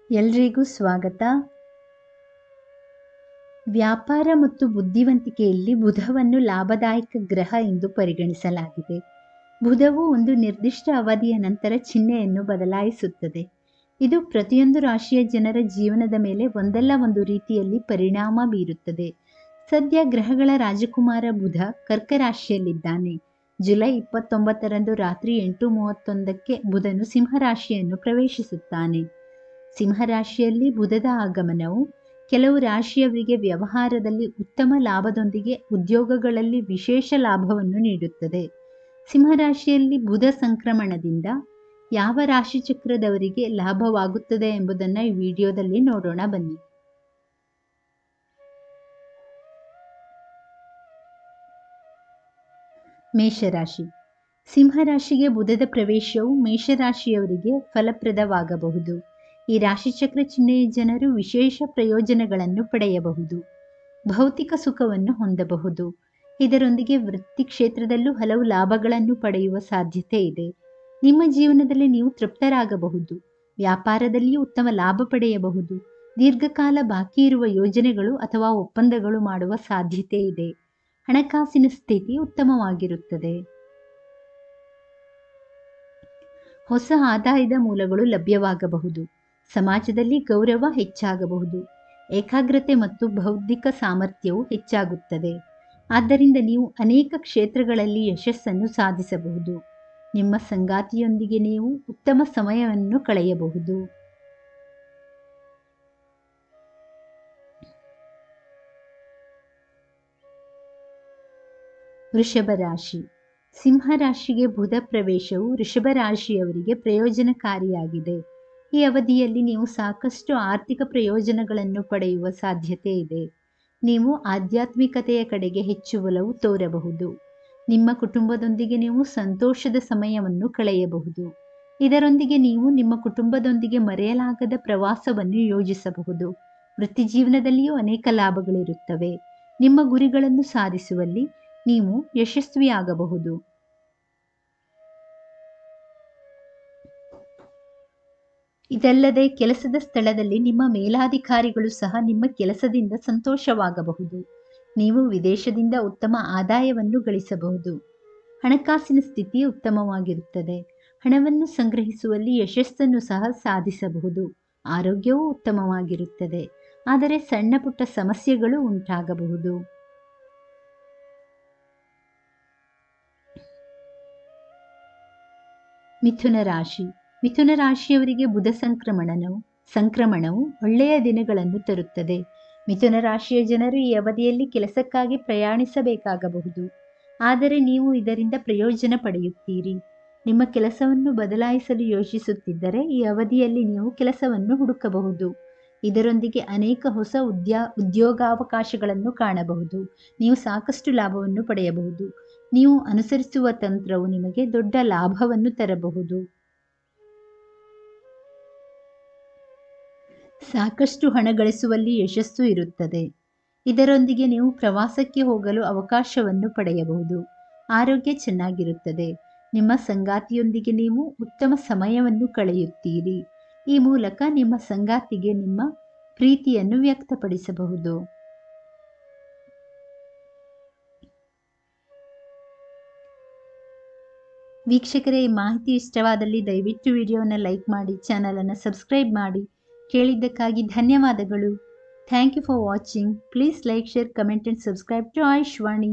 ಎಲ್ರಿಗೂ ಸ್ವಾಗತ. ವ್ಯಾಪಾರ ಮತ್ತು ಬುದ್ಧಿವಂತಿಕೆಯಲ್ಲಿ ಬುಧವನ್ನು ಲಾಭದಾಯಕ ಗ್ರಹ ಎಂದು ಪರಿಗಣಿಸಲಾಗಿದೆ. ಬುಧವು ಒಂದು ನಿರ್ದಿಷ್ಟ ಅವಧಿಯ ನಂತರ ಚಿಹ್ನೆಯನ್ನು ಬದಲಾಯಿಸುತ್ತದೆ. ಇದು ಪ್ರತಿಯೊಂದು ರಾಶಿಯ ಜನರ ಜೀವನದ ಮೇಲೆ ಒಂದಲ್ಲ ಒಂದು ರೀತಿಯಲ್ಲಿ ಪರಿಣಾಮ ಬೀರುತ್ತದೆ. ಸದ್ಯ ಗ್ರಹಗಳ ರಾಜಕುಮಾರ ಬುಧ ಕರ್ಕ ರಾಶಿಯಲ್ಲಿದ್ದಾನೆ. ಜುಲೈ 29ರಂದು ರಾತ್ರಿ 8:31ಕ್ಕೆ ಬುಧನು ಸಿಂಹರಾಶಿಯನ್ನು ಪ್ರವೇಶಿಸುತ್ತಾನೆ. ಸಿಂಹರಾಶಿಯಲ್ಲಿ ಬುಧದ ಆಗಮನವು ಕೆಲವು ರಾಶಿಯವರಿಗೆ ವ್ಯವಹಾರದಲ್ಲಿ ಉತ್ತಮ ಲಾಭದೊಂದಿಗೆ ಉದ್ಯೋಗಗಳಲ್ಲಿ ವಿಶೇಷ ಲಾಭವನ್ನು ನೀಡುತ್ತದೆ. ಸಿಂಹರಾಶಿಯಲ್ಲಿ ಬುಧ ಸಂಕ್ರಮಣದಿಂದ ಯಾವ ರಾಶಿಚಕ್ರದವರಿಗೆ ಲಾಭವಾಗುತ್ತದೆ ಎಂಬುದನ್ನು ಈ ವಿಡಿಯೋದಲ್ಲಿ ನೋಡೋಣ ಬನ್ನಿ. ಮೇಷರಾಶಿ. ಸಿಂಹರಾಶಿಗೆ ಬುಧದ ಪ್ರವೇಶವು ಮೇಷರಾಶಿಯವರಿಗೆ ಫಲಪ್ರದವಾಗಬಹುದು. ಈ ರಾಶಿಚಕ್ರ ಚಿಹ್ನೆಯ ಜನರು ವಿಶೇಷ ಪ್ರಯೋಜನಗಳನ್ನು ಪಡೆಯಬಹುದು, ಭೌತಿಕ ಸುಖವನ್ನು ಹೊಂದಬಹುದು. ಇದರೊಂದಿಗೆ ವೃತ್ತಿ ಕ್ಷೇತ್ರದಲ್ಲೂ ಹಲವು ಲಾಭಗಳನ್ನು ಪಡೆಯುವ ಸಾಧ್ಯತೆ ಇದೆ. ನಿಮ್ಮ ಜೀವನದಲ್ಲಿ ನೀವು ತೃಪ್ತರಾಗಬಹುದು, ವ್ಯಾಪಾರದಲ್ಲಿಯೂ ಉತ್ತಮ ಲಾಭ ಪಡೆಯಬಹುದು. ದೀರ್ಘಕಾಲ ಬಾಕಿ ಇರುವ ಯೋಜನೆಗಳು ಅಥವಾ ಒಪ್ಪಂದಗಳು ಮಾಡುವ ಸಾಧ್ಯತೆ ಇದೆ. ಹಣಕಾಸಿನ ಸ್ಥಿತಿ ಉತ್ತಮವಾಗಿರುತ್ತದೆ. ಹೊಸ ಆದಾಯದ ಮೂಲಗಳು ಲಭ್ಯವಾಗಬಹುದು. ಸಮಾಜದಲ್ಲಿ ಗೌರವ ಹೆಚ್ಚಾಗಬಹುದು. ಏಕಾಗ್ರತೆ ಮತ್ತು ಬೌದ್ಧಿಕ ಸಾಮರ್ಥ್ಯವು ಹೆಚ್ಚಾಗುತ್ತದೆ. ಆದ್ದರಿಂದ ನೀವು ಅನೇಕ ಕ್ಷೇತ್ರಗಳಲ್ಲಿ ಯಶಸ್ಸನ್ನು ಸಾಧಿಸಬಹುದು. ನಿಮ್ಮ ಸಂಗಾತಿಯೊಂದಿಗೆ ನೀವು ಉತ್ತಮ ಸಮಯವನ್ನು ಕಳೆಯಬಹುದು. ವೃಷಭ ರಾಶಿ. ಸಿಂಹರಾಶಿಗೆ ಬುಧ ಪ್ರವೇಶವು ವೃಷಭ ರಾಶಿಯವರಿಗೆ ಪ್ರಯೋಜನಕಾರಿಯಾಗಿದೆ. ಈ ಅವಧಿಯಲ್ಲಿ ನೀವು ಸಾಕಷ್ಟು ಆರ್ಥಿಕ ಪ್ರಯೋಜನಗಳನ್ನು ಪಡೆಯುವ ಸಾಧ್ಯತೆ ಇದೆ. ನೀವು ಆಧ್ಯಾತ್ಮಿಕತೆಯ ಕಡೆಗೆ ಹೆಚ್ಚು ಒಲವು ತೋರಬಹುದು. ನಿಮ್ಮ ಕುಟುಂಬದೊಂದಿಗೆ ನೀವು ಸಂತೋಷದ ಸಮಯವನ್ನು ಕಳೆಯಬಹುದು. ಇದರೊಂದಿಗೆ ನೀವು ನಿಮ್ಮ ಕುಟುಂಬದೊಂದಿಗೆ ಮರೆಯಲಾಗದ ಪ್ರವಾಸವನ್ನು ಯೋಜಿಸಬಹುದು. ವೃತ್ತಿಜೀವನದಲ್ಲಿಯೂ ಅನೇಕ ಲಾಭಗಳಿರುತ್ತವೆ. ನಿಮ್ಮ ಗುರಿಗಳನ್ನು ಸಾಧಿಸುವಲ್ಲಿ ನೀವು ಯಶಸ್ವಿಯಾಗಬಹುದು. ಇದಲ್ಲದೆ ಕೆಲಸದ ಸ್ಥಳದಲ್ಲಿ ನಿಮ್ಮ ಮೇಲಾಧಿಕಾರಿಗಳು ಸಹ ನಿಮ್ಮ ಕೆಲಸದಿಂದ ಸಂತೋಷವಾಗಬಹುದು. ನೀವು ವಿದೇಶದಿಂದ ಉತ್ತಮ ಆದಾಯವನ್ನು ಗಳಿಸಬಹುದು. ಹಣಕಾಸಿನ ಸ್ಥಿತಿ ಉತ್ತಮವಾಗಿರುತ್ತದೆ. ಹಣವನ್ನು ಸಂಗ್ರಹಿಸುವಲ್ಲಿ ಯಶಸ್ಸನ್ನು ಸಹ ಸಾಧಿಸಬಹುದು. ಆರೋಗ್ಯವೂ ಉತ್ತಮವಾಗಿರುತ್ತದೆ, ಆದರೆ ಸಣ್ಣ ಪುಟ್ಟ ಸಮಸ್ಯೆಗಳು ಉಂಟಾಗಬಹುದು. ಮಿಥುನ ರಾಶಿ. ಮಿಥುನ ರಾಶಿಯವರಿಗೆ ಬುಧ ಸಂಕ್ರಮಣವು ಒಳ್ಳೆಯ ದಿನಗಳನ್ನು ತರುತ್ತದೆ. ಮಿಥುನ ರಾಶಿಯ ಜನರು ಈ ಅವಧಿಯಲ್ಲಿ ಕೆಲಸಕ್ಕಾಗಿ ಪ್ರಯಾಣಿಸಬೇಕಾಗಬಹುದು, ಆದರೆ ನೀವು ಇದರಿಂದ ಪ್ರಯೋಜನ ಪಡೆಯುತ್ತೀರಿ. ನಿಮ್ಮ ಕೆಲಸವನ್ನು ಬದಲಾಯಿಸಲು ಯೋಚಿಸುತ್ತಿದ್ದರೆ ಈ ಅವಧಿಯಲ್ಲಿ ನೀವು ಕೆಲಸವನ್ನು ಹುಡುಕಬಹುದು. ಇದರೊಂದಿಗೆ ಅನೇಕ ಹೊಸ ಉದ್ಯೋಗಾವಕಾಶಗಳನ್ನು ಕಾಣಬಹುದು. ನೀವು ಸಾಕಷ್ಟು ಲಾಭವನ್ನು ಪಡೆಯಬಹುದು. ನೀವು ಅನುಸರಿಸುವ ತಂತ್ರವು ನಿಮಗೆ ದೊಡ್ಡ ಲಾಭವನ್ನು ತರಬಹುದು. ಸಾಕಷ್ಟು ಹಣ ಗಳಿಸುವಲ್ಲಿ ಯಶಸ್ಸು ಇರುತ್ತದೆ. ಇದರೊಂದಿಗೆ ನೀವು ಪ್ರವಾಸಕ್ಕೆ ಹೋಗಲು ಅವಕಾಶವನ್ನು ಪಡೆಯಬಹುದು. ಆರೋಗ್ಯ ಚೆನ್ನಾಗಿರುತ್ತದೆ. ನಿಮ್ಮ ಸಂಗಾತಿಯೊಂದಿಗೆ ನೀವು ಉತ್ತಮ ಸಮಯವನ್ನು ಕಳೆಯುತ್ತೀರಿ. ಈ ಮೂಲಕ ನಿಮ್ಮ ಸಂಗಾತಿಗೆ ನಿಮ್ಮ ಪ್ರೀತಿಯನ್ನು ವ್ಯಕ್ತಪಡಿಸಬಹುದು. ವೀಕ್ಷಕರೇ, ಈ ಮಾಹಿತಿ ಇಷ್ಟವಾದಲ್ಲಿ ದಯವಿಟ್ಟು ವಿಡಿಯೋನ ಲೈಕ್ ಮಾಡಿ, ಚಾನಲನ್ನು ಸಬ್ಸ್ಕ್ರೈಬ್ ಮಾಡಿ. ಕೇಳಿದ್ದಕ್ಕಾಗಿ ಧನ್ಯವಾದಗಳು. Thank you for watching. Please like, share, comment and subscribe to Ayushvani.